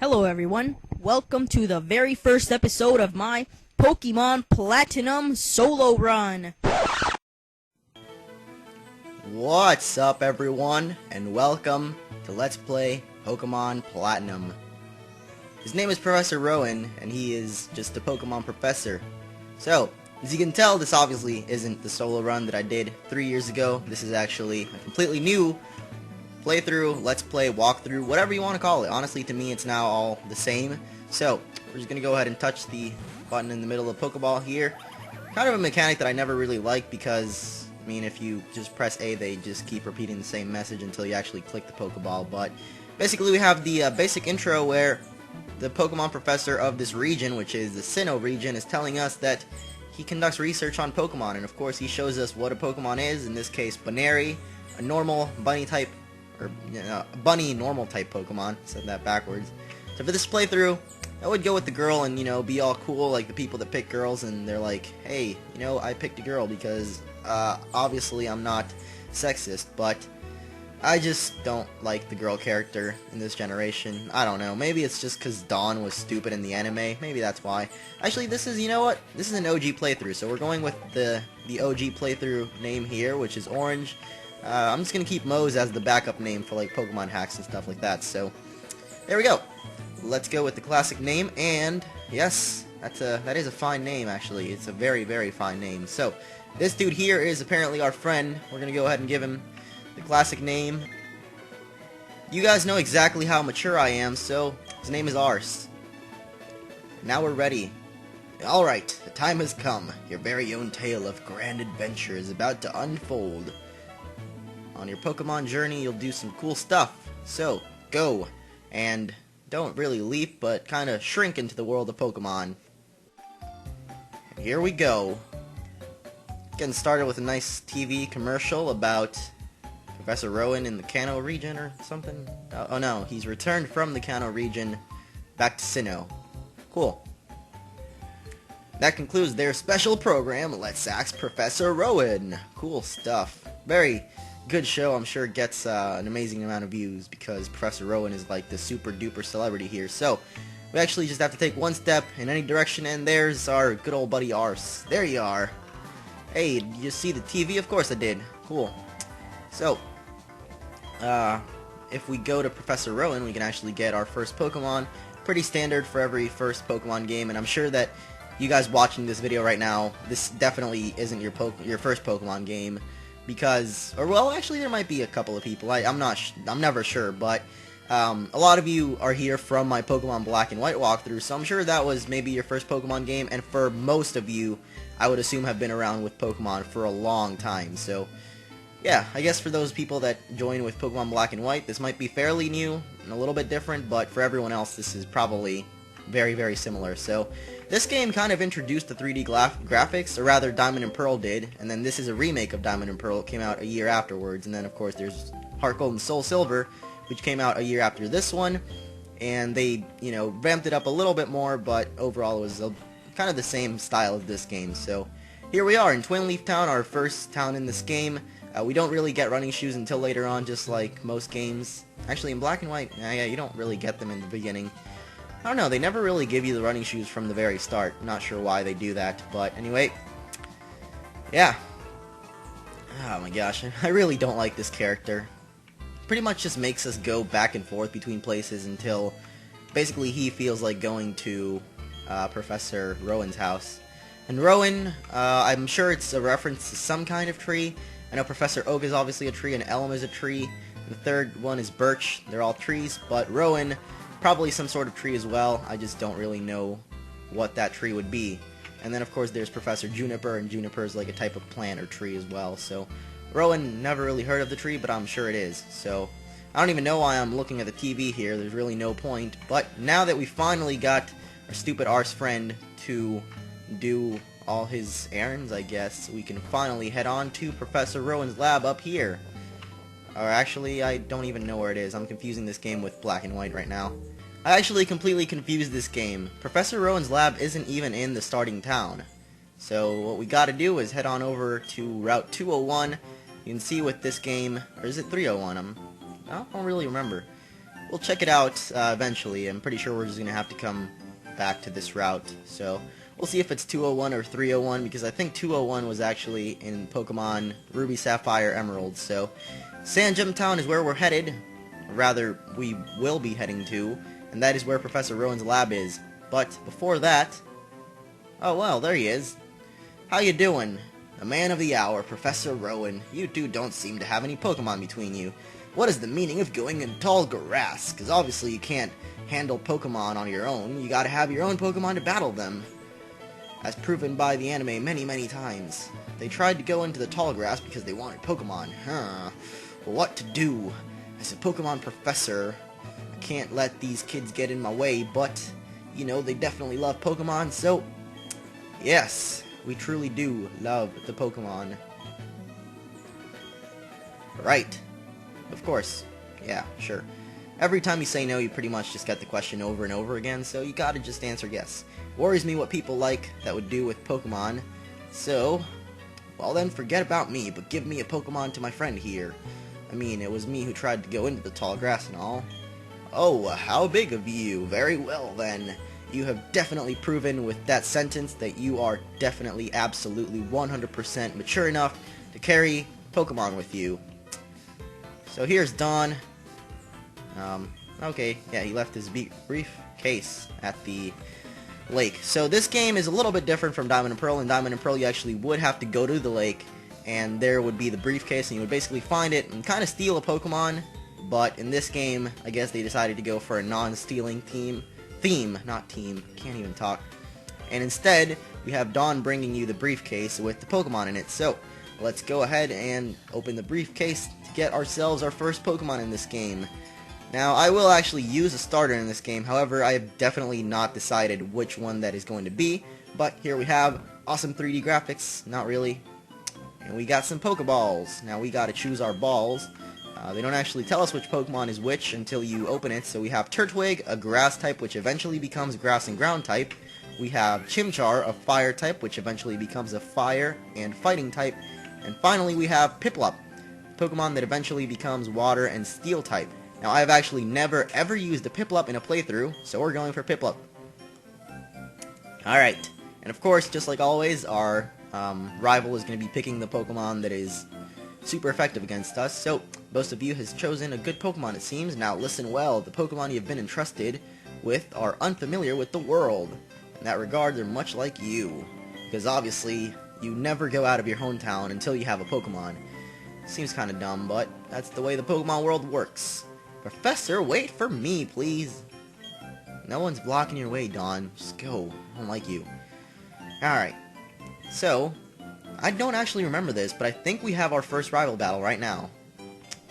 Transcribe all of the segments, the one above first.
Hello everyone, welcome to the very first episode of my Pokémon Platinum solo run. What's up everyone, and welcome to Let's Play Pokémon Platinum. His name is Professor Rowan, and he is just a Pokémon professor. So, as you can tell, this obviously isn't the solo run that I did 3 years ago. This is actually a completely new playthrough, let's play, walkthrough, whatever you want to call it. Honestly, to me, it's now all the same. So, we're just going to go ahead and touch the button in the middle of the Pokeball here. Kind of a mechanic that I never really liked because, I mean, if you just press A, they just keep repeating the same message until you actually click the Pokeball. But basically, we have the basic intro where the Pokemon professor of this region, which is the Sinnoh region, is telling us that he conducts research on Pokemon. And of course, he shows us what a Pokemon is, in this case, Baneri, a normal bunny type, or bunny normal type Pokemon. Said that backwards. So for this playthrough, I would go with the girl and, be all cool like the people that pick girls, and they're like, hey, I picked a girl because, obviously I'm not sexist, but I just don't like the girl character in this generation. I don't know, maybe it's just because Dawn was stupid in the anime, maybe that's why. Actually, this is, this is an OG playthrough, so we're going with the OG playthrough name here, which is Orange. I'm just gonna keep Mose as the backup name for like Pokemon hacks and stuff like that, so there we go. Let's go with the classic name, and yes, that is a fine name actually. It's a very, very fine name. So this dude here is apparently our friend. We're gonna go ahead and give him the classic name. You guys know exactly how mature I am, so his name is Ars. Now we're ready. Alright, the time has come. Your very own tale of grand adventure is about to unfold. On your Pokemon journey, you'll do some cool stuff. So, go. And don't really leap, but kind of shrink into the world of Pokemon. And here we go. Getting started with a nice TV commercial about Professor Rowan in the Kanto region or something. Oh no, he's returned from the Kanto region back to Sinnoh. Cool. That concludes their special program, Let's Ask Professor Rowan. Cool stuff. Very good show. I'm sure it gets an amazing amount of views because Professor Rowan is like the super duper celebrity here. So we actually just have to take one step in any direction, and there's our good old buddy Ars. There you are. Hey, did you see the TV? Of course I did. Cool. So if we go to Professor Rowan, we can actually get our first Pokemon. Pretty standard for every first Pokemon game, and I'm sure that you guys watching this video right now, this definitely isn't your first Pokemon game. Because, or well, actually there might be a couple of people, I'm never sure, but a lot of you are here from my Pokemon Black and White walkthrough, so I'm sure that was maybe your first Pokemon game, and for most of you, I would assume have been around with Pokemon for a long time, so yeah, I guess for those people that join with Pokemon Black and White, this might be fairly new, and a little bit different, but for everyone else, this is probably very, very similar. So this game kind of introduced the 3D graphics, or rather Diamond and Pearl did, and then this is a remake of Diamond and Pearl. It came out a year afterwards, and then of course there's Heart Gold and Soul Silver, which came out a year after this one, and they, ramped it up a little bit more, but overall it was kind of the same style of this game. So here we are in Twin Leaf Town, our first town in this game. We don't really get running shoes until later on, just like most games. Actually, in Black and White, yeah, you don't really get them in the beginning. I don't know, they never really give you the running shoes from the very start. I'm not sure why they do that, but anyway. Yeah. Oh my gosh, I really don't like this character. Pretty much just makes us go back and forth between places until basically he feels like going to Professor Rowan's house. And Rowan, I'm sure it's a reference to some kind of tree. I know Professor Oak is obviously a tree, and Elm is a tree. The third one is Birch. They're all trees, but Rowan, probably some sort of tree as well. I just don't really know what that tree would be. And then of course there's Professor Juniper, and Juniper is like a type of plant or tree as well. So Rowan, never really heard of the tree, but I'm sure it is. So I don't even know why I'm looking at the TV here. There's really no point. But now that we finally got our stupid Ars friend to do all his errands, I guess, we can finally head on to Professor Rowan's lab up here. Or actually, I don't even know where it is. I'm confusing this game with Black and White right now. I actually completely confused this game. Professor Rowan's lab isn't even in the starting town. So what we gotta do is head on over to Route 201. You can see with this game, or is it 301? I don't really remember. we'll check it out eventually. I'm pretty sure we're just going to have to come back to this route. So we'll see if it's 201 or 301, because I think 201 was actually in Pokemon Ruby, Sapphire, Emerald. So Sand Gem Town is where we're headed. Or rather, we will be heading to, and that is where Professor Rowan's lab is. But before that... Oh, well, there he is. How you doing? The man of the hour, Professor Rowan. You two don't seem to have any Pokemon between you. What is the meaning of going in tall grass? Because obviously you can't handle Pokemon on your own. You gotta have your own Pokemon to battle them. As proven by the anime many, many times. They tried to go into the tall grass because they wanted Pokemon. Well, what to do? As a Pokemon professor, I can't let these kids get in my way, but, you know, they definitely love Pokemon, so, yes, we truly do love the Pokemon. Right. Of course. Yeah, sure. Every time you say no, you pretty much just get the question over and over again, so you gotta just answer yes. Worries me what people like that would do with Pokemon, so, well then, forget about me, but give me a Pokemon to my friend here. I mean, it was me who tried to go into the tall grass and all. Oh, how big of you. Very well, then. You have definitely proven with that sentence that you are definitely, absolutely, 100% mature enough to carry Pokemon with you. So here's Don. Okay, yeah, he left his briefcase at the lake. So this game is a little bit different from Diamond and Pearl. In Diamond and Pearl, you actually would have to go to the lake, and there would be the briefcase, and you would basically find it and kind of steal a Pokemon. But in this game, I guess they decided to go for a non-stealing theme, not team, can't even talk. And instead, we have Dawn bringing you the briefcase with the Pokemon in it. So, let's go ahead and open the briefcase to get ourselves our first Pokemon in this game. Now, I will actually use a starter in this game, however, I have definitely not decided which one that is going to be. But here we have awesome 3D graphics, not really. And we got some Pokeballs. Now we gotta choose our balls. They don't actually tell us which Pokemon is which until you open it. So we have Turtwig, a grass type, which eventually becomes grass and ground type. We have Chimchar, a fire type, which eventually becomes a fire and fighting type. And finally we have Piplup, a Pokemon that eventually becomes water and steel type. Now I have actually never ever used a Piplup in a playthrough, so we're going for Piplup. Alright, and of course, just like always, our rival is going to be picking the Pokemon that is super effective against us. So, most of you has chosen a good Pokemon, it seems. Now listen well, the Pokemon you have been entrusted with are unfamiliar with the world. In that regard, they're much like you. Because obviously, you never go out of your hometown until you have a Pokemon. Seems kinda dumb, but that's the way the Pokemon world works. Professor, wait for me, please. No one's blocking your way, Dawn. Just go. I don't like you. Alright. So, I don't actually remember this, but I think we have our first rival battle right now.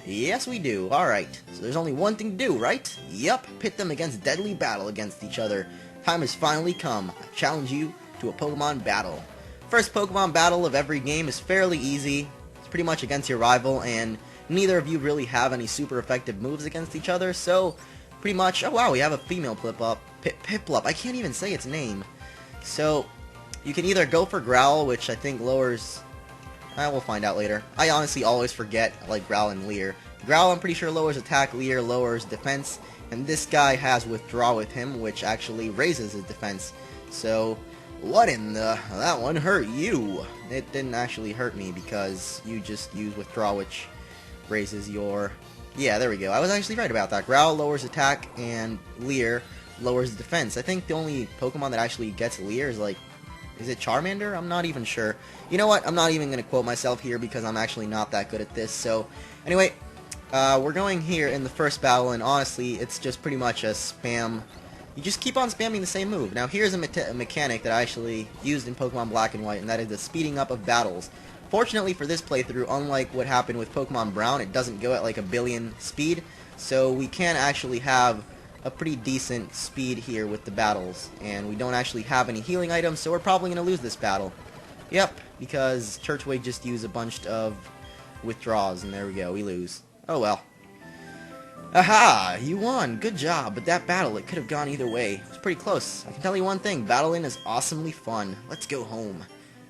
Yes, we do. Alright. So there's only one thing to do, right? Yup. Pit them against deadly battle against each other. Time has finally come. I challenge you to a Pokemon battle. First Pokemon battle of every game is fairly easy. It's pretty much against your rival, and neither of you really have any super effective moves against each other, so pretty much... Oh wow, we have a female Piplup. Piplup. I can't even say its name. So, you can either go for Growl, which I think lowers... we'll find out later. I honestly always forget, like, Growl and Leer. Growl, I'm pretty sure, lowers attack, Leer lowers defense, and this guy has Withdraw with him, which actually raises his defense. So, what in the... That one hurt you! It didn't actually hurt me, because you just use Withdraw, which raises your... Yeah, there we go. I was actually right about that. Growl lowers attack, and Leer lowers defense. I think the only Pokemon that actually gets Leer is, like... Is it Charmander? I'm not even sure. You know what? I'm not even going to quote myself here because I'm actually not that good at this. So, anyway, we're going here in the first battle, and honestly, it's just pretty much a spam. You just keep on spamming the same move. Now, here's a mechanic that I actually used in Pokemon Black and White, and that is the speeding up of battles. Fortunately for this playthrough, unlike what happened with Pokemon Brown, it doesn't go at like 1,000,000,000 speed, so we can actually have a pretty decent speed here with the battles, and we don't actually have any healing items, so we're probably going to lose this battle. Yep, because Turtwig just used a bunch of withdraws, and there we go, we lose. Oh well. Aha! You won! Good job, but that battle, it could have gone either way. It was pretty close. I can tell you one thing, battling is awesomely fun. Let's go home.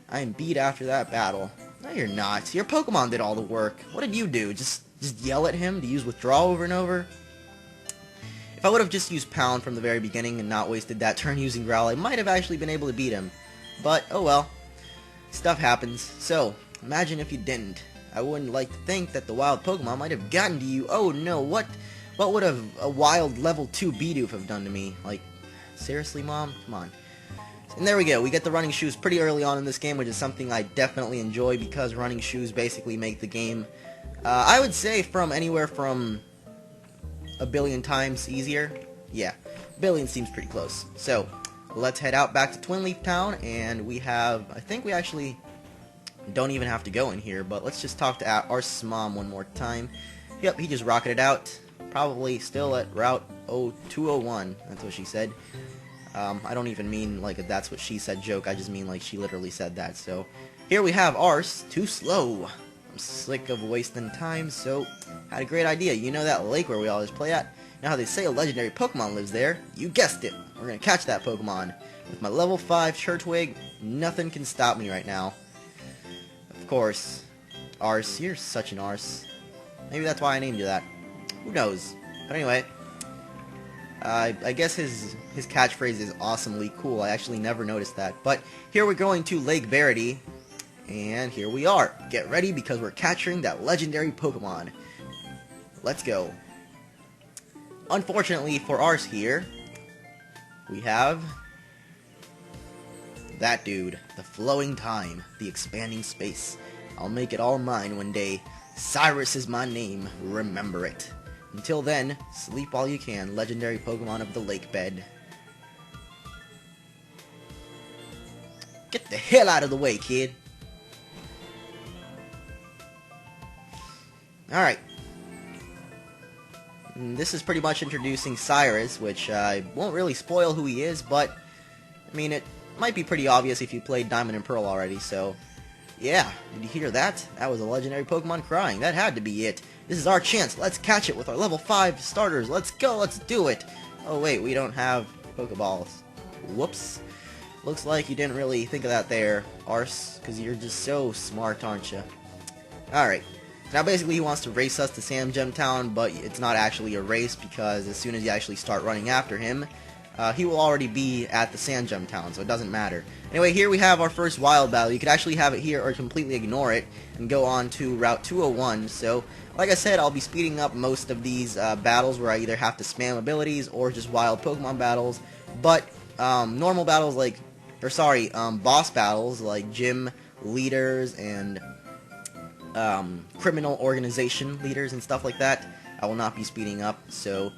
I am beat after that battle. No, you're not. Your Pokemon did all the work. What did you do? Just yell at him to use withdraw over and over? If I would have just used Pound from the very beginning and not wasted that turn using Growl, I might have actually been able to beat him. But, oh well. Stuff happens. So, imagine if you didn't. I wouldn't like to think that the wild Pokemon might have gotten to you. Oh no, what would a wild level 2 Bidoof have done to me? Like, seriously, Mom? Come on. And there we go. We get the running shoes pretty early on in this game, which is something I definitely enjoy because running shoes basically make the game, I would say, from anywhere from a billion times easier. Yeah, billion seems pretty close. So, let's head out back to Twin Leaf Town, and we have, I think we actually don't even have to go in here, but let's just talk to our mom one more time. Yep, he just rocketed out. Probably still at Route 201, that's what she said. I don't even mean like a that's what she said joke, I just mean like she literally said that. So, here we have Arse, too slow. I'm sick of wasting time, so had a great idea. You know that lake where we always play at? Now how they say a legendary Pokemon lives there? You guessed it! We're gonna catch that Pokemon. With my level 5 Turtwig, nothing can stop me right now. Of course. Arse, you're such an arse. Maybe that's why I named you that. Who knows? But anyway, I guess his catchphrase is awesomely cool. I actually never noticed that. But here we're going to Lake Verity, and here we are. Get ready because we're capturing that legendary Pokemon. Let's go. Unfortunately for Arse here, we have that dude, the flowing time, the expanding space. I'll make it all mine one day. Cyrus is my name, remember it. Until then, sleep all you can, legendary Pokemon of the lake bed. Get the hell out of the way, kid. Alright. This is pretty much introducing Cyrus, which I won't really spoil who he is, but, I mean, it might be pretty obvious if you played Diamond and Pearl already, so yeah, did you hear that? That was a legendary Pokemon crying. That had to be it. This is our chance. Let's catch it with our level 5 starters. Let's go. Let's do it. Oh, wait. We don't have Pokeballs. Whoops. Looks like you didn't really think of that there, Arse, because you're just so smart, aren't you? Alright. Now, basically, he wants to race us to Sam Gem Town, but it's not actually a race because as soon as you actually start running after him, he will already be at the Sand Gem Town, so it doesn't matter. Anyway, here we have our first wild battle. You could actually have it here or completely ignore it and go on to Route 201. So, like I said, I'll be speeding up most of these battles where I either have to spam abilities or just wild Pokemon battles. But normal battles like, boss battles like gym leaders and criminal organization leaders and stuff like that, I will not be speeding up. So,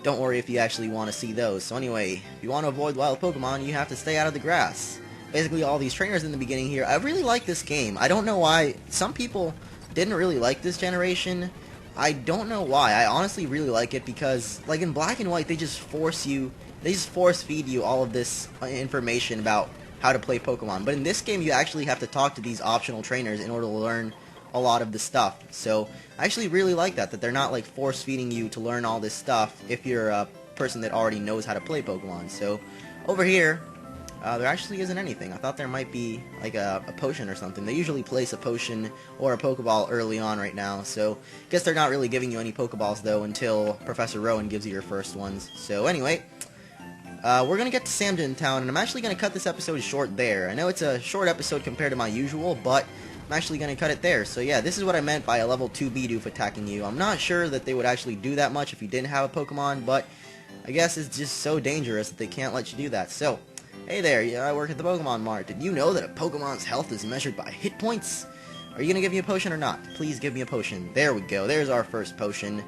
don't worry if you actually want to see those. So anyway, if you want to avoid wild Pokemon, you have to stay out of the grass. Basically, all these trainers in the beginning here, I really like this game. I don't know why. Some people didn't really like this generation. I don't know why. I honestly really like it because, like in Black and White, they just force feed you all of this information about how to play Pokemon. But in this game, you actually have to talk to these optional trainers in order to learn a lot of the stuff. So I actually really like that they're not like force-feeding you to learn all this stuff if you're a person that already knows how to play Pokemon. So over here, there actually isn't anything. I thought there might be like a potion or something. They usually place a potion or a Pokeball early on right now, so I guess they're not really giving you any Pokeballs though until Professor Rowan gives you your first ones. So anyway, we're going to get to Sam Gem Town, and I'm actually going to cut this episode short there. I know it's a short episode compared to my usual, but I'm actually going to cut it there. So yeah, this is what I meant by a level 2 Bidoof attacking you. I'm not sure that they would actually do that much if you didn't have a Pokemon, but I guess it's just so dangerous that they can't let you do that. So, hey there, yeah, I work at the Pokemon Mart. Did you know that a Pokemon's health is measured by hit points? Are you going to give me a potion or not? Please give me a potion. There we go. There's our first potion.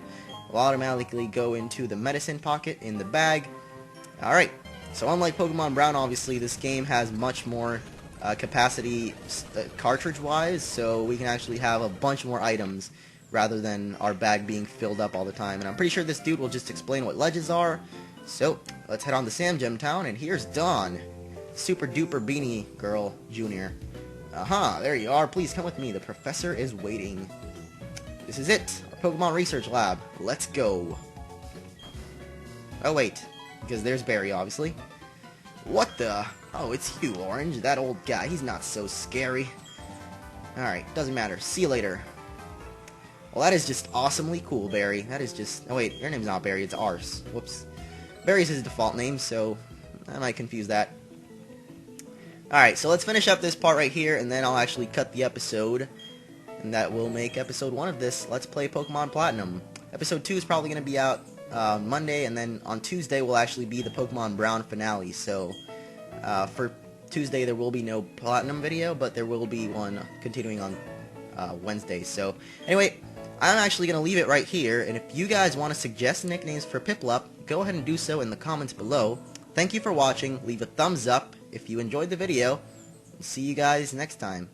We'll automatically go into the medicine pocket in the bag. Alright, so unlike Pokemon Brown, obviously, this game has much more capacity cartridge-wise, so we can actually have a bunch more items rather than our bag being filled up all the time. And I'm pretty sure this dude will just explain what ledges are. So, let's head on to Sam Gem Town, and here's Dawn. Super duper beanie girl, Junior. Aha, there you are. Please come with me. The professor is waiting. This is it. Our Pokemon Research Lab. Let's go. Oh, wait. Because there's Barry, obviously. What the? Oh, it's you, Orange. That old guy. He's not so scary. Alright, doesn't matter. See you later. Well, that is just awesomely cool, Barry. That is just... Oh, wait. Your name's not Barry. It's Arse. Whoops. Barry's his default name, so I might confuse that. Alright, so let's finish up this part right here, and then I'll actually cut the episode, and that will make episode 1 of this Let's Play Pokemon Platinum. Episode 2 is probably going to be out Monday, and then on Tuesday will actually be the Pokemon Brown finale, so for Tuesday there will be no Platinum video, but there will be one continuing on Wednesday. So anyway, I'm actually going to leave it right here, and if you guys want to suggest nicknames for Piplup, go ahead and do so in the comments below. Thank you for watching, leave a thumbs up if you enjoyed the video, and see you guys next time.